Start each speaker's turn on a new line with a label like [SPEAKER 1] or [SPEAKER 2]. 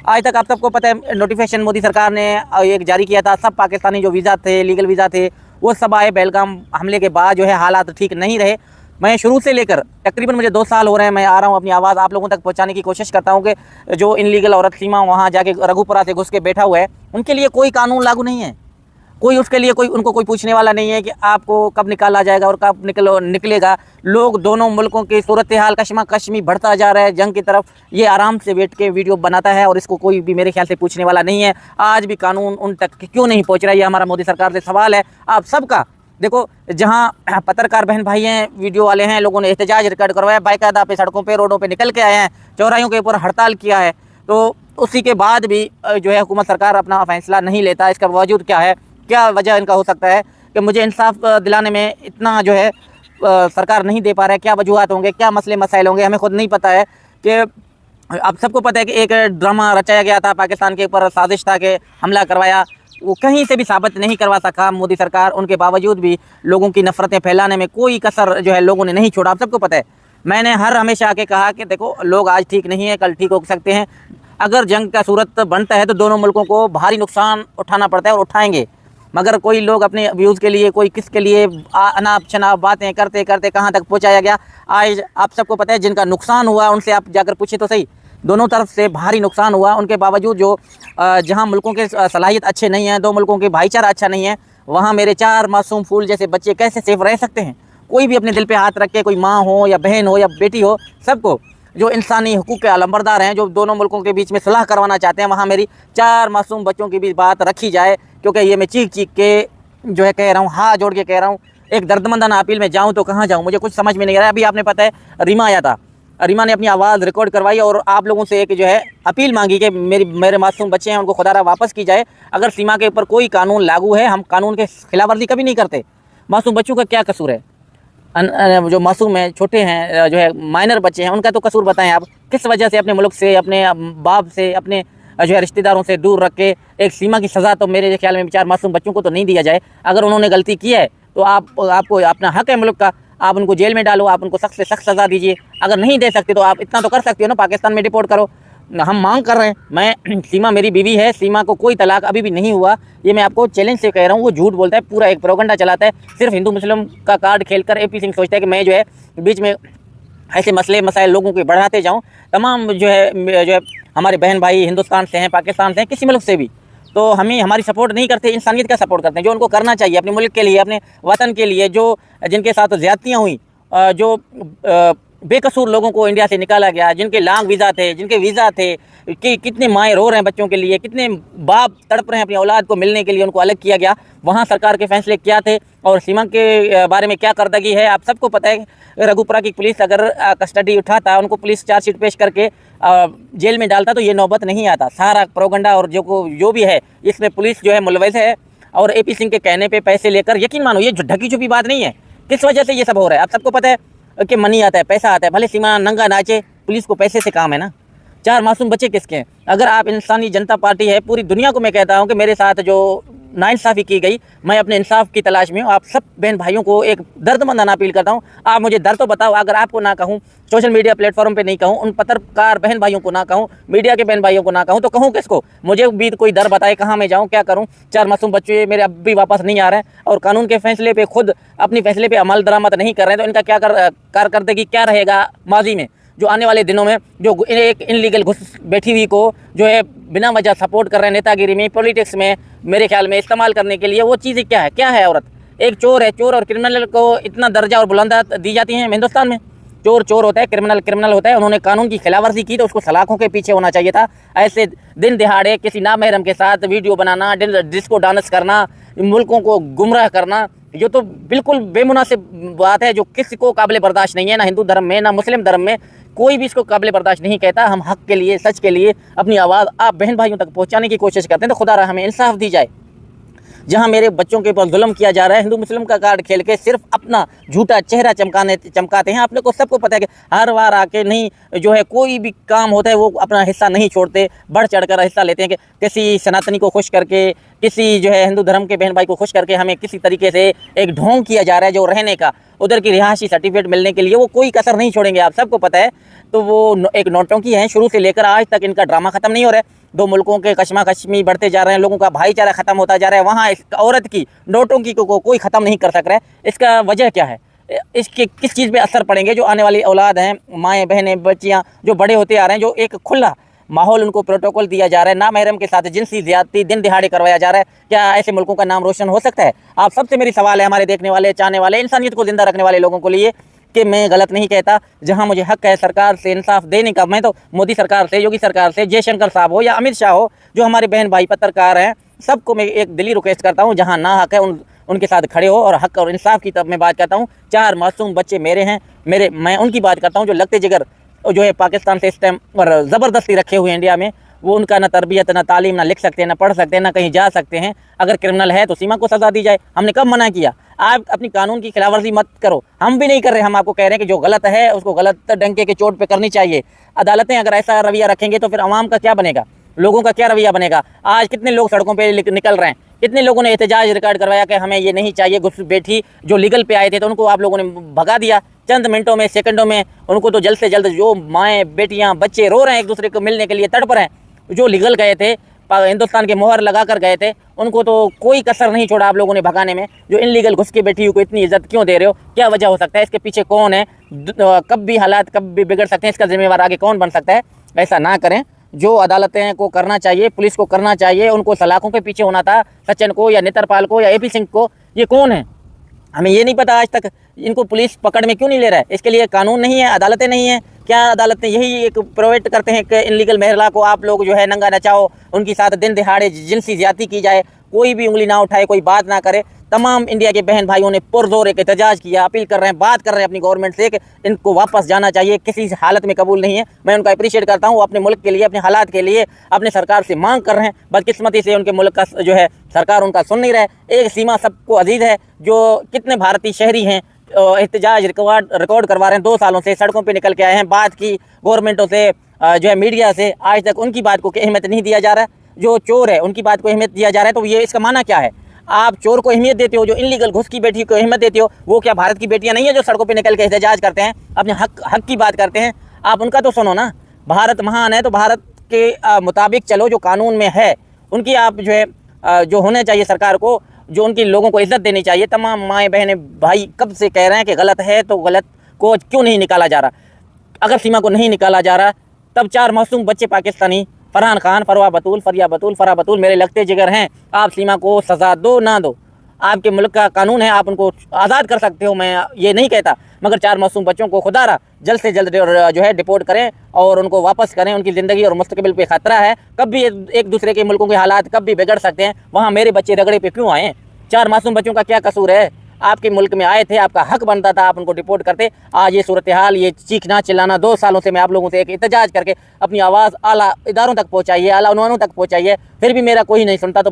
[SPEAKER 1] आज तक आप सबको पता है नोटिफिकेशन मोदी सरकार ने एक जारी किया था, सब पाकिस्तानी जो वीज़ा थे, लीगल वीज़ा थे, वो सब आए। पहलगाम हमले के बाद जो है हालात ठीक नहीं रहे। मैं शुरू से लेकर तकरीबन मुझे 2 साल हो रहे हैं, मैं आ रहा हूँ, अपनी आवाज़ आप लोगों तक पहुँचाने की कोशिश करता हूँ कि जो इनलीगल औरत सीमा वहाँ जाके रघुपुरा से घुस के बैठा हुआ है, उनके लिए कोई कानून लागू नहीं है। कोई उसके लिए उनको कोई पूछने वाला नहीं है कि आपको कब निकाला जाएगा और कब निकलेगा। लोग दोनों मुल्कों की सूरत हाल कश्मी बढ़ता जा रहा है जंग की तरफ। ये आराम से बैठ के वीडियो बनाता है और इसको कोई भी मेरे ख्याल से पूछने वाला नहीं है। आज भी कानून उन तक क्यों नहीं पहुंच रहा है, ये हमारा मोदी सरकार से सवाल है आप सबका। देखो, जहां पत्रकार बहन भाई हैं, वीडियो वाले हैं, लोगों ने एहतजाज रिकॉर्ड करवाया, बाकायदा पे सड़कों पे रोडों पे निकल के आए हैं, चौराहों के ऊपर हड़ताल किया है, तो उसी के बाद भी जो है हुकूमत सरकार अपना फैसला नहीं लेता। इसका बावजूद क्या है, क्या वजह इनका हो सकता है कि मुझे इंसाफ दिलाने में इतना जो है सरकार नहीं दे पा रहा है? क्या वजूहत होंगे, क्या मसले मसाइल होंगे, हमें खुद नहीं पता है। कि आप सबको पता है कि एक ड्रामा रचाया गया था, पाकिस्तान के ऊपर साजिश था कि हमला करवाया, वो कहीं से भी साबित नहीं करवा सका मोदी सरकार। उनके बावजूद भी लोगों की नफरतें फैलाने में कोई कसर जो है लोगों ने नहीं छोड़ा। आप सबको पता है, मैंने हमेशा आके कहा कि देखो, लोग आज ठीक नहीं है, कल ठीक हो सकते हैं। अगर जंग का सूरत बनता है तो दोनों मुल्कों को भारी नुकसान उठाना पड़ता है और उठाएंगे, मगर कोई लोग अपने व्यूज़ के लिए, कोई किसके लिए अनाप शनाप बातें करते करते कहाँ तक पहुँचाया गया। आज आप सबको पता है, जिनका नुकसान हुआ उनसे आप जाकर पूछे तो सही, दोनों तरफ से भारी नुकसान हुआ। उनके बावजूद जो जहाँ मुल्कों के सलाहियत अच्छे नहीं हैं, दो मुल्कों के भाईचारा अच्छा नहीं है, वहाँ मेरे 4 मासूम फूल जैसे बच्चे कैसे सेफ रह सकते हैं? कोई भी अपने दिल पे हाथ रख के, कोई माँ हो या बहन हो या बेटी हो, सबको जो इंसानी हुकूक के अलंबरदार हैं, जो दोनों मुल्कों के बीच में सुलह करवाना चाहते हैं, वहाँ मेरी 4 मासूम बच्चों की भी बात रखी जाए। क्योंकि ये मैं चीख चीख के जो है कह रहा हूँ, हाथ जोड़ के कह रहा हूँ। एक दर्दमंदाना अपील में जाऊँ तो कहाँ जाऊँ, मुझे कुछ समझ में नहीं आ रहा है। अभी आपने पता है रीमा आया था, रीमा ने अपनी आवाज़ रिकॉर्ड करवाई और आप लोगों से एक जो है अपील मांगी कि मेरे मासूम बच्चे हैं, उनको खुदारा वापस की जाए। अगर सीमा के ऊपर कोई कानून लागू है, हम कानून के खिलाफ वर्जी कभी नहीं करते। मासूम बच्चों का क्या कसूर है? जो मासूम हैं, छोटे हैं, जो है माइनर बच्चे हैं, उनका तो कसूर बताएं आप। किस वजह से अपने मुल्क से, अपने बाप से, अपने जो है रिश्तेदारों से दूर रख के एक सीमा की सज़ा तो मेरे ख्याल में 4 मासूम बच्चों को तो नहीं दिया जाए। अगर उन्होंने गलती की है तो आपको अपना हक है मुल्क का, आप उनको जेल में डालो, आप उनको सख्त से सख्त सज़ा दीजिए। अगर नहीं दे सकते तो आप इतना तो कर सकते हो ना, पाकिस्तान में डिपोर्ट करो। हम मांग कर रहे हैं, मैं सीमा मेरी बीवी है, सीमा को कोई तलाक अभी भी नहीं हुआ, ये मैं आपको चैलेंज से कह रहा हूँ। वो झूठ बोलता है, पूरा एक प्रोपेगेंडा चलाता है, सिर्फ हिंदू मुस्लिम का कार्ड खेलकर AP सिंह सोचता है कि मैं जो है बीच में ऐसे मसले मसाइल लोगों के बढ़ाते जाऊँ। तमाम जो है हमारे बहन भाई हिंदुस्तान से हैं, पाकिस्तान से हैं, किसी मुल्क से भी, तो हमें हमारी सपोर्ट नहीं करते, इंसानियत का सपोर्ट करते हैं, जो उनको करना चाहिए अपने मुल्क के लिए, अपने वतन के लिए। जो जिनके साथ ज़्यादतियाँ हुई, जो बेकसूर लोगों को इंडिया से निकाला गया, जिनके लॉन्ग वीज़ा थे, जिनके वीज़ा थे, कि कितने माएँ रो रहे हैं बच्चों के लिए, कितने बाप तड़प रहे हैं अपनी औलाद को मिलने के लिए, उनको अलग किया गया। वहाँ सरकार के फैसले क्या थे और सीमा के बारे में क्या करदगी है, आप सबको पता है। रघुपुरा की पुलिस अगर कस्टडी उठाता, उनको पुलिस चार्जशीट पेश करके जेल में डालता तो ये नौबत नहीं आता। सारा प्रोपेगेंडा और जो भी है, इसमें पुलिस जो है मुलविस है और AP सिंह के कहने पे पैसे लेकर, यकीन मानो ये ढकी छुपी बात नहीं है। किस वजह से ये सब हो रहा है आप सबको पता है कि मनी आता है, पैसा आता है। भले सीमा नंगा नाचे, पुलिस को पैसे से काम है ना। 4 मासूम बच्चे किसके हैं? अगर आप इंसानी जनता पार्टी है, पूरी दुनिया को मैं कहता हूँ कि मेरे साथ जो नाइंसाफ़ी की गई, मैं अपने इंसाफ की तलाश में हूँ। आप सब बहन भाइयों को एक दर्दमंदाना अपील करता हूँ, आप मुझे दर्द तो बताओ। अगर आपको ना कहूँ, सोशल मीडिया प्लेटफॉर्म पे नहीं कहूँ, उन पत्रकार बहन भाइयों को ना कहूँ, मीडिया के बहन भाइयों को ना कहूँ, तो कहूँ किसको? मुझे भी कोई दर बताए, कहाँ मैं जाऊँ, क्या करूँ? 4 मासूम बच्चे मेरे अब भी वापस नहीं आ रहे हैं और कानून के फैसले पे खुद अपने फैसले पे अमल दरामद नहीं कर रहे हैं, तो इनका क्या कारकर्दगी क्या रहेगा माजी में, जो आने वाले दिनों में? जो एक इनलीगल घुस बैठी हुई को जो है बिना वजह सपोर्ट कर रहे हैं, नेतागिरी में, पॉलिटिक्स में, मेरे ख्याल में इस्तेमाल करने के लिए, वो चीज़ें क्या है औरत? एक चोर है, चोर और क्रिमिनल को इतना दर्जा और बुलंदियत दी जाती है हिंदुस्तान में। चोर चोर होता है, क्रिमिनल होता है। उन्होंने कानून की खिलाफवर्जी की तो उसको सलाखों के पीछे होना चाहिए था। ऐसे दिन दिहाड़े किसी नामहरम के साथ वीडियो बनाना, डिस्को डांस करना, मुल्कों को गुमराह करना, ये तो बिल्कुल बेमुनासिब बात है, जो किसी को काबिल बर्दाश्त नहीं है, ना हिंदू धर्म में ना मुस्लिम धर्म में, कोई भी इसको काबिल बर्दाश्त नहीं कहता। हम हक के लिए, सच के लिए अपनी आवाज़ आप बहन भाइयों तक पहुंचाने की कोशिश करते हैं, तो खुदा रहा हमें इंसाफ दी जाए। जहां मेरे बच्चों के ऊपर जुल्म किया जा रहा है, हिंदू मुस्लिम का कार्ड खेल के सिर्फ अपना झूठा चेहरा चमकाते हैं। आपने को सबको पता है कि हर बार आके नहीं जो है कोई भी काम होता है वो अपना हिस्सा नहीं छोड़ते, बढ़ चढ़कर हिस्सा लेते हैं कि किसी सनातनी को खुश करके, किसी जो है हिंदू धर्म के बहन भाई को खुश करके हमें किसी तरीके से एक ढोंग किया जा रहा है जो रहने का। उधर की रिहायशी सर्टिफिकेट मिलने के लिए वो कोई कसर नहीं छोड़ेंगे, आप सबको पता है। तो वो एक नौटंकी है, शुरू से लेकर आज तक इनका ड्रामा खत्म नहीं हो रहा है। दो मुल्कों के कशमाकशमी बढ़ते जा रहे हैं, लोगों का भाईचारा खत्म होता जा रहा है, वहाँ इस औरत की नौटंकी को कोई ख़त्म नहीं कर सक रहा है। इसका वजह क्या है? इसके किस चीज़ पे असर पड़ेंगे? जो आने वाली औलाद हैं, माएँ बहनें बच्चियाँ जो बड़े होते आ रहे हैं, जो एक खुला माहौल उनको प्रोटोकॉल दिया जा रहा है, नामहरम के साथ जिनसी ज़्यादती दिन दिहाड़े करवाया जा रहा है, क्या ऐसे मुल्कों का नाम रोशन हो सकता है? आप सबसे मेरी सवाल है, हमारे देखने वाले, चाहने वाले, इंसानियत को ज़िंदा रखने वाले लोगों को लिए, कि मैं गलत नहीं कहता। जहां मुझे हक है सरकार से इंसाफ देने का, मैं तो मोदी सरकार से, योगी सरकार से, जयशंकर साहब हो या अमित शाह हो, जो हमारे बहन भाई पत्रकार हैं, सबको मैं एक दिली रिक्वेस्ट करता हूं, जहां ना हक है उनके साथ खड़े हो और हक और इंसाफ की तब मैं बात करता हूं। 4 मासूम बच्चे मेरे हैं, मैं उनकी बात करता हूं जो लगते जिगर जो है पाकिस्तान से इस टाइम और ज़बरदस्ती रखे हुए इंडिया में। वो उनका ना तरबियत, ना तालीम, ना लिख सकते हैं, ना पढ़ सकते हैं, ना कहीं जा सकते हैं। अगर क्रिमिनल है तो सीमा को सज़ा दी जाए। हमने कब मना किया? आप अपनी कानून की खिलाफवर्जी मत करो, हम भी नहीं कर रहे। हम आपको कह रहे हैं कि जो गलत है उसको गलत डंके के चोट पे करनी चाहिए। अदालतें अगर ऐसा रवैया रखेंगे तो फिर आवाम का क्या बनेगा, लोगों का क्या रवैया बनेगा? आज कितने लोग सड़कों पे निकल रहे हैं, कितने लोगों ने एहतजाज रिकॉर्ड करवाया कि हमें ये नहीं चाहिए। घुसपैठी जो लीगल पे आए थे तो उनको आप लोगों ने भगा दिया चंद मिनटों में, सेकंडों में। उनको तो जल्द से जल्द, जो माएँ बेटियाँ बच्चे रो रहे हैं एक दूसरे को मिलने के लिए तड़प रहे हैं, जो लीगल गए थे, हिंदुस्तान के मोहर लगा कर गए थे, उनको तो कोई कसर नहीं छोड़ा आप लोगों ने भगाने में। जो इनलीगल घुस के बैठी को इतनी इज्जत क्यों दे रहे हो? क्या वजह हो सकता है? इसके पीछे कौन है? कब भी हालात कब भी बिगड़ सकते हैं, इसका जिम्मेवार आगे कौन बन सकता है? ऐसा ना करें। जो अदालतें को करना चाहिए, पुलिस को करना चाहिए, उनको सलाखों के पीछे होना था, सचिन को या नेत्रपाल को या AP सिंह को। ये कौन है? हमें ये नहीं पता आज तक। इनको पुलिस पकड़ में क्यों नहीं ले रहा है? इसके लिए कानून नहीं है, अदालतें नहीं है। क्या अदालतें यही एक प्रोवाइड करते हैं कि इनलीगल महिला को आप लोग जो है नंगा नचाओ, उनके साथ दिन दिहाड़े जिनसी ज्यादती की जाए, कोई भी उंगली ना उठाए, कोई बात ना करे? तमाम इंडिया के बहन भाइयों ने पुरजोर एक एहतजाज किया, अपील कर रहे हैं, बात कर रहे हैं अपनी गवर्नमेंट से कि इनको वापस जाना चाहिए, किसी हालत में कबूल नहीं है। मैं उनका अप्रिशिएट करता हूँ, अपने मुल्क के लिए, अपने हालात के लिए अपने सरकार से मांग कर रहे हैं। बदकिस्मती से उनके मुल्क का जो है सरकार उनका सुन नहीं रहा है। एक सीमा सबको अजीज़ है, जो कितने भारतीय शहरी हैं एहतजाज रिकॉर्ड करवा रहे हैं, 2 सालों से सड़कों पे निकल के आए हैं, बात की गवर्नमेंटों से, जो है मीडिया से, आज तक उनकी बात को अहमियत नहीं दिया जा रहा है। जो चोर है उनकी बात को अहमियत दिया जा रहा है। तो ये इसका माना क्या है? आप चोर को अहमियत देते हो, जो इनलीगल घुस की बेटी को अहमियत देते हो। वो क्या भारत की बेटियां नहीं है जो सड़कों पे निकल के एहतजाज करते हैं, अपने हक की बात करते हैं? आप उनका तो सुनो ना। भारत महान है तो भारत के मुताबिक चलो, जो कानून में है उनकी आप जो है जो होना चाहिए सरकार को, जो उनकी लोगों को इज्जत देनी चाहिए। तमाम माएँ बहनें भाई कब से कह रहे हैं कि गलत है, तो गलत को क्यों नहीं निकाला जा रहा? अगर सीमा को नहीं निकाला जा रहा तब 4 मासूम बच्चे पाकिस्तानी, फरहान खान, फरवा बतूल, फरा बतूल मेरे लगते जिगर हैं। आप सीमा को सज़ा दो ना दो, आपके मुल्क का कानून है, आप उनको आज़ाद कर सकते हो, मैं ये नहीं कहता। मगर 4 मासूम बच्चों को खुदारा जल्द से जल्द जो है डिपोर्ट करें और उनको वापस करें। उनकी ज़िंदगी और मुस्तकबिल पे ख़तरा है। कब भी एक दूसरे के मुल्कों के हालात कब भी बिगड़ सकते हैं। वहाँ मेरे बच्चे रगड़े पे क्यों आए? 4 मासूम बच्चों का क्या कसूर है? आपके मुल्क में आए थे, आपका हक बनता था, आप उनको डिपोर्ट करते। आज ये सूरत हाल, ये चीखना चिल्लाना, 2 सालों से मैं आप लोगों से एक एहतजाज करके अपनी आवाज़ आला इदारों तक पहुँचाइए, आला उन्वानों तक पहुँचाइए, फिर भी मेरा कोई नहीं सुनता। तो